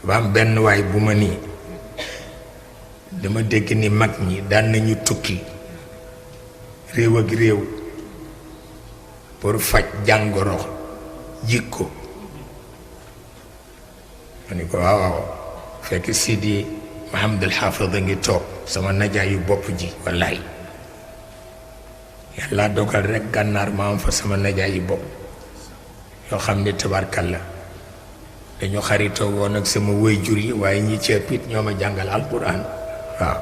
ba am benn waay bu ma nii dama dégg ni mag ñi daan nañu tukki réew ak réew pour faj jàngoro jikko ma ni ko waaw waaw fekk Sidi Mahamadul Xaafid a ngi toog sama najaayu bopp ji wallaay yàlla dogal rekk gànnaar ma am fa sama najaayu bopp yoo xam ne tabarkalla dañu xaritoo woon ak sama waajur yi waaye ñi ci ëpp it ñoo ma jàngal alquran waaw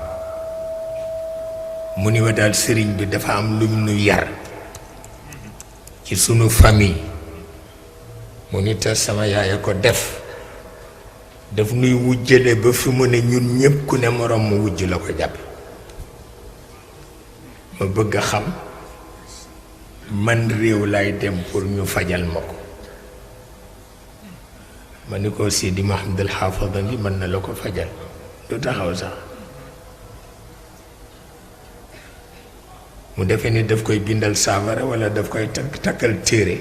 mu ni ma daal sëriñ bi dafa am luñ nu yar ci sunu famille mu ni te sama yaay a ko daf nuy wujjale ba fi mu ne ñun ñépp ku ne moroom mu wujj la ko jàppe ma bëgg a xam man réew lay dem pour ñu fajal ma ko ma ni ko Sidi Mahamadul Xaafid ngi mën na la ko fajal du taxaw sax mu defe ni daf koy bindal saafara walla daf koy takkal téere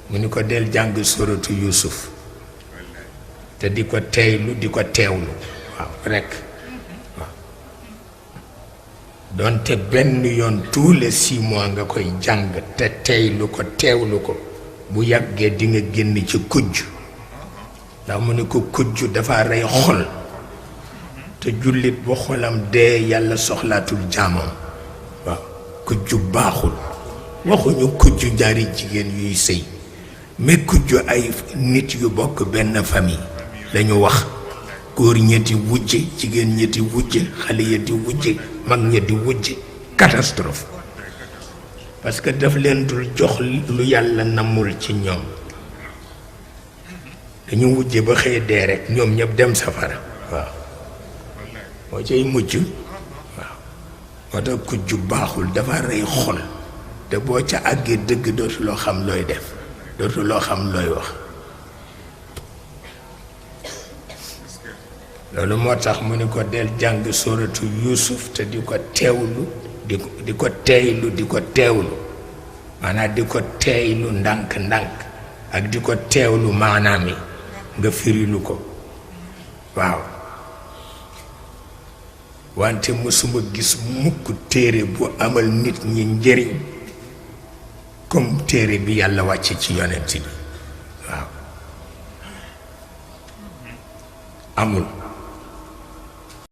mu ni ko del jàng suratu Yuusuf te di ko teeylu di ko teewlu waaw rekk waaw doonte benn yoon tous les 6 mois nga koy jàng te teeylu ko teewlu ko bu yàggee di nga génn ci kujj ndax mu ni ko kujj dafa rey xol te jullit bu xolam dee yàlla soxlaatul jaamam waaw kujj baaxul waxuñu kujj ñaari jigéen yuy sëy mais kujj ay nit yu bokk benn famille lañu wax góor ñetti wujje jigéen ñetti wujje xale yetti wujje mag ñetti wujje catastrophe parce que daf leen dul jox lu yàlla namul ci ñoom dañu wujje ba xëy dee rek ñoom ñëpp dem safara waaw moo cay mujj waaw moo tax kujju baaxul dafa rey xol te boo ca àggee dëgg dootuloo xam looy def dootuloo xam looy wax loolu moo tax mu ni ko del jàng sóoratu Yuusuf te di ko teewlu di ko teeylu di ko teewlu maanaam di ko teeylu ndànk-ndànk ak di ko teewlu maanaam yi nga firilu ko waaw wante mësuma gis mukk téere bu amal nit ñi njëriñ comme téere bi yàlla wàcce ci yonent bi waaw amul